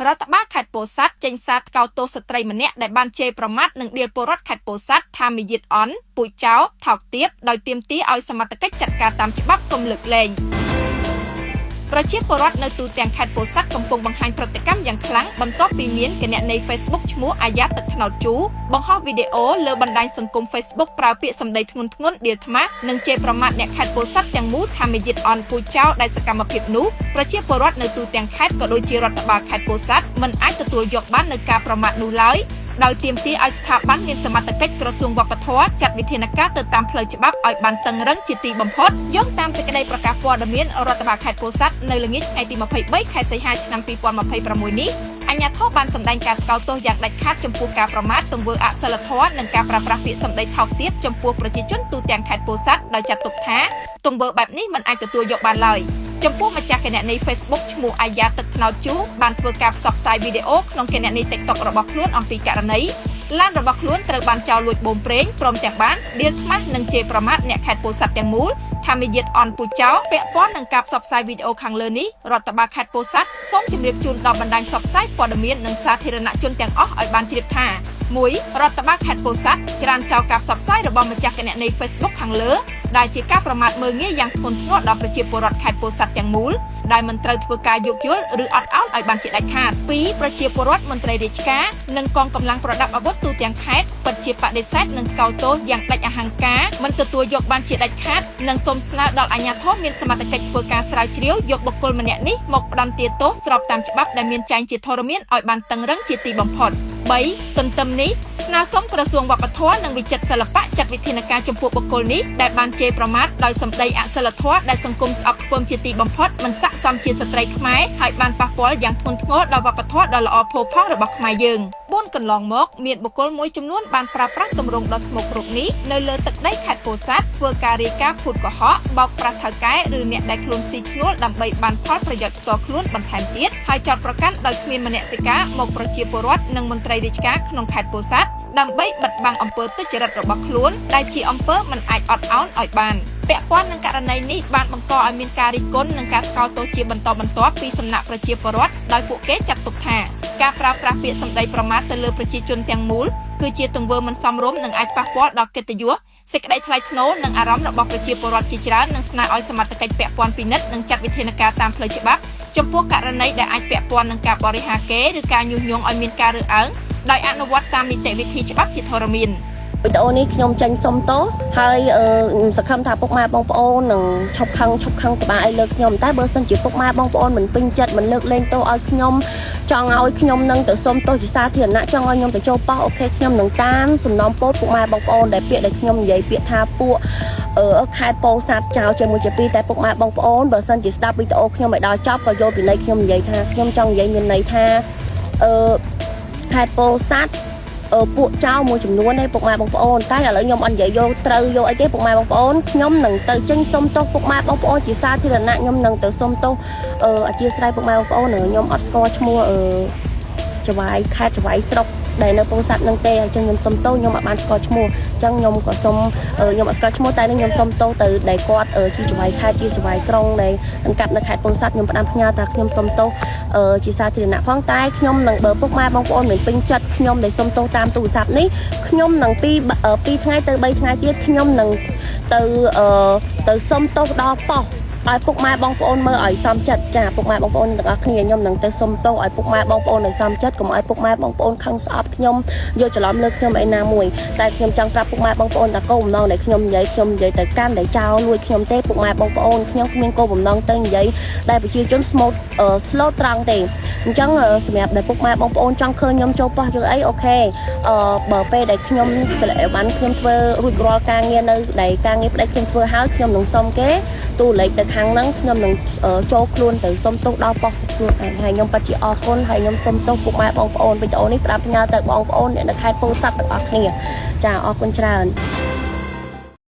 រដ្ឋបាលខេត្តពោធិ៍សាត់ចេញសារថ្កោលទោសស្ត្រីម្នាក់ដែលបានជេរប្រមាថនិងដៀលពលរដ្ឋខេត្តពោធិ៍សាត់ថាមាយាទអន់ពូជចោលថោកទាបដោយទាមទារឲ្យសមត្ថកិច្ចចាត់ការតាមច្បាប់កុំលើកលែងប្រជាពលរដ្ឋនៅទូទាំងខេត្តពោធិ៍សាត់កំពុងបង្ហាញប្រតិកម្មយ៉ាងខ្លាំងបន្ទាប់ពីមានគណនី Facebook ឈ្មោះអាយ៉ាទឹកថ្នោតជូរបង្ហោះវីដេអូលើបណ្ដាញសង្គម Facebook ប្រើពាក្យសម្ដីធ្ងន់ធ្ងរដៀលថ្មាសនិងជេរប្រមាថអ្នកខេត្តពោធិ៍សាត់ទាំងមូលថាមាយាទអន់ពូជចោលដែលសកម្មភាពនោះប្រជាពលរដ្ឋនៅទូទាំងខេត្តក៏ដូចជារដ្ឋបាលខេត្តពោធិ៍សាត់មិនអាចទទួលយកបាននូវការប្រមាថនោះឡើយដោយទាមទារឲ្យស្ថាប័នមានសមត្ថកិច្ចក្រសួងវប្បធម៌ចាត់វិធានការទៅតាមផ្លូវច្បាប់ឲ្យបានតឹងរ៉ឹងជាទីបំផុតយោងតាមសេចក្តីប្រកាសព័ត៌មានរដ្ឋបាលខេត្តពោធិ៍សាត់នៅល្ងាចថ្ងៃទី23ខែសីហាឆ្នាំ2026នេះអាជ្ញាធរបានសម្ដែងការថ្កោលទោសយ៉ាងដាច់ខាតចំពោះការប្រមាថទង្វើអសីលធម៌និងការប្រើប្រាស់ពាក្យសម្ដីថោកទាបចំពោះប្រជាជនទូទាំងខេត្តពោធិ៍សាត់ដោយចាត់ទុកថាទង្វើបែបនេះមិនអាចទទួលយកបានឡើយចំពោះម្ចាស់គណនី Facebook ឈ្មោះអាយ៉ាទឹកថ្នោតជូរបានធ្វើការផ្សព្វផ្សាយវីដេអូក្នុងគណនី TikTok របស់ខ្លួនអំពីករណីឡានរបស់ខ្លួនត្រូវបានចោរលួចបូមប្រេងព្រមទាំងបានដៀលថ្មាសនិងជេរប្រមាថអ្នកខេត្តពោធិ៍សាត់ទាំងមូលថាមាយាទអន់ពូជចោលពាក់ព័ន្ធនឹងការផ្សព្វផ្សាយវីដេអូខាងលើនេះរដ្ឋបាលខេត្តពោធិ៍សាត់សូមជម្រាបជូនដល់បណ្ដាញផ្សព្វផ្សាយព័ត៌មាននិងសាធារណជនទាំងអស់ឲ្យបានជ្រាបថា1រដ្ឋបាលខេត្តពោធិ៍សាត់ច្រានចោលការផ្សព្វផ្សាយរបស់ម្ចាស់គណនី Facebook ខាងលើដែលជាការប្រមាថមើលងាយយ៉ាងធ្ងន់ធ្ងរដល់ប្រជាពលរដ្ឋខេត្តពោធិ៍សាត់ទាំងមូលដែលមិនត្រូវធ្វើការយោគយល់ឬអត់ឱនឲ្យបានជាដាច់ខាត2ប្រជាពលរដ្ឋមន្ត្រីរាជការនិងកងកម្លាំងប្រដាប់អាវុធទូទាំងខេត្តពិតជាបដិសេធនិងថ្កោលទោសយ៉ាងដាច់អហង្ការមិនទទួលយកបានជាដាច់ខាតនិងសូមស្នើដល់អាជ្ញាធរមានសមត្ថកិច្ចធ្វើការស្រាវជ្រាវយកបុគ្គលម្នាក់នេះមកផ្ដន្ទាទោសស្របតាមច្បាប់ដែលមានចែងជាធរមានឲ្យបានតឹងរ៉ឹងជាទីបំផុត3ទន្ទឹមនេះស្នើសុំក្រសួងវប្បធម៌និងវិចិត្រសិល្បៈចាត់វិធានការចំពោះបុគ្គលនេះដែលបានជេរប្រមាថដោយសម្ដីអសិលធម៌ដែលសង្គមស្អប់ខ្ពើមជាទីបំផុតមិនស័ក្តិសមជាស្ត្រីខ្មែរហើយបានប៉ះពាល់យ៉ាងធ្ងន់ធ្ងរដល់វប្បធម៌ដ៏ល្អផូរផង់របស់ខ្មែរយើង4កន្លងមកមានបុគ្គលមួយចំនួនបានប្រើប្រាស់ទម្រង់ដ៏ស្មុគរូបនេះនៅលើទឹកដីខេត្តពោធិ៍សាត់ធ្វើការរាយការណ៍ភូតកុហកបោកប្រាស់ថៅកែឬអ្នកដែលខ្លួនស៊ីឈ្នួលដើម្បីបានផលប្រយោជន៍ផ្ទាល់ខ្លួនបន្ថែមទៀតហើយចោទប្រកាន់ដោយគ្មានមនសិការមកប្រជាពលរដ្ឋនិងមន្ត្រីរាជការក្នុងខេត្តពោធិ៍សាត់ដើម្បីបិទបាំងអំពើទុច្ចរិតរបស់ខ្លួនដែលជាអំពើមិនអាចអត់ឱនឲ្យបានពាក់ព័ន្ធនឹងករណីនេះបានបង្កឲ្យមានការរិះគន់និងការថ្កោលទោសជាបន្តបន្ទាប់ពីសំណាក់ប្រជាពលរដ្ឋដោយពួកគេចាត់ទុកថាការប្រើប្រាស់ពាក្យសម្ដីប្រមាថទៅលើប្រជាជនទាំងមូលគឺជាទង្វើមិនសមរម្យនិងអាចប៉ះពាល់ដល់កិត្តិយសសេចក្តីថ្លៃថ្នូរនិងអារម្មណ៍របស់ប្រជាពលរដ្ឋជាច្រើននិងស្នើឲ្យសមត្ថកិច្ចពាក់ព័ន្ធពិនិត្យនិងចាត់វិធានការតាមផ្លូវច្បាប់ចំពោះករណីដែលអាចពាក់ព័ន្ធនឹងការបរិហាកេរឬការញុះញង់ឲ្យមានការរើសអើងដោយអនុវត្តតាមនីតិវិធីច្បាប់ជាធរមានវីដេអូនេះខ្ញុំចេញសុំទោសហើយសង្ឃឹមថាពុកម៉ែបងប្អូននឹងឈប់ខឹងសប្បាយឲ្យលើកខ្ញុំតែបើសិនជាពុកម៉ែបងប្អូនមិនពេញចិត្តមិនលើកលែងទោសឲ្យខ្ញុំចង់ឲ្យខ្ញុំនឹងទៅសុំទោសជាសាធារណៈចង់ឲ្យខ្ញុំទៅចូលប៉ោះអូខេខ្ញុំនឹងតាមសំណូមពរពុកម៉ែបងប្អូនដែលពាក្យដែលខ្ញុំនិយាយពាក្យថាពួកខេត្តពោធិ៍សាត់ចោលជាមួយជាពីរតែពុកម៉ែបងប្អូនបើសិនជាស្ដាប់វីដេអូខ្ញុំឲ្យដល់ចប់ក៏យល់ពីន័យខ្ញុំនិយាយថាខ្ញុំចង់និយាយមានន័យថាខេត្តពោធិ៍សាត់ពួកចៅមួយចំនួនឯពុកម៉ែបងប្អូនតែឥឡូវខ្ញុំអត់និយាយយកត្រូវយកអីទេពុកម៉ែបងប្អូនខ្ញុំនឹងទៅចេញសុំទោសពុកម៉ែបងប្អូនជាសាធារណៈខ្ញុំនឹងទៅសុំទោសអធិស្ឋានពុកម៉ែបងប្អូនខ្ញុំអត់ស្គាល់ឈ្មោះចវាយខេត្តចវាយស្រុកដែលនៅពោធិ៍សាត់នឹងទេអញ្ចឹងខ្ញុំសុំទោសខ្ញុំអត់បានស្គាល់ឈ្មោះអញ្ចឹងខ្ញុំក៏សុំខ្ញុំអត់ស្គាល់ឈ្មោះតែខ្ញុំសុំទោសទៅដែលគាត់ជាចវាយខេត្តជាចវាយក្រុងដែលអង្កាត់នៅខេត្តពោធិ៍សាត់ខ្ញុំផ្ដាំផ្ញើថាខ្ញុំសុំទោសជាសាធារណៈផងតែខ្ញុំនឹងបើពុកម៉ែបងប្អូនមិនពេញចិត្តខ្ញុំដែលសុំទោសតាមទូរស័ព្ទនេះខ្ញុំនឹង2ថ្ងៃទៅ3ថ្ងៃទៀតខ្ញុំនឹងទៅសុំទោសដល់ប៉ុស្តិ៍ឲ្យពុកម៉ែបងប្អូនមើលឲ្យសមចិត្តចាពុកម៉ែបងប្អូនទាំងអស់គ្នាខ្ញុំនឹងទៅសុំទោសឲ្យពុកម៉ែបងប្អូនឲ្យសមចិត្តកុំឲ្យពុកម៉ែបងប្អូនខឹងស្អប់ខ្ញុំយកច្រឡំលើខ្ញុំឯណាមួយតែខ្ញុំចង់ប្រាប់ពុកម៉ែបងប្អូនថាគោលបំណងដែលខ្ញុំនិយាយទៅកាន់ដែលចោលលួចខ្ញុំទេពុកម៉ែបងប្អូនខ្ញុំគ្មានគោលបំណងទៅនិយាយដែលប្រជាជនslow ត្រង់ទេអញ្ចឹងសម្រាប់ដែលពុកម៉ែបងប្អូនចង់ឃើញខ្ញុំចូលប៉ះយកអីអូខេបើពេលដែលខ្ញុំបានខ្ញុំធ្វើរួចរាល់ការងារនៅដែលការងារផ្ដេចខ្ញុំធ្វើហើយខ្ញុំនឹងសុំគេទូលេខទៅខាងហ្នឹងខ្ញុំនឹងចូលខ្លួនទៅសុំទោសដល់ប៉ុស្តិ៍ខ្លួនឯងហើយខ្ញុំពិតជាអរគុណហើយខ្ញុំសុំទោសពុកម៉ែបងប្អូនវីដេអូនេះផ្ដាំផ្ញើទៅបងប្អូនអ្នកនៅខេត្តពោធិ៍សាត់ទាំងអស់គ្នាចាអរគុណច្រើន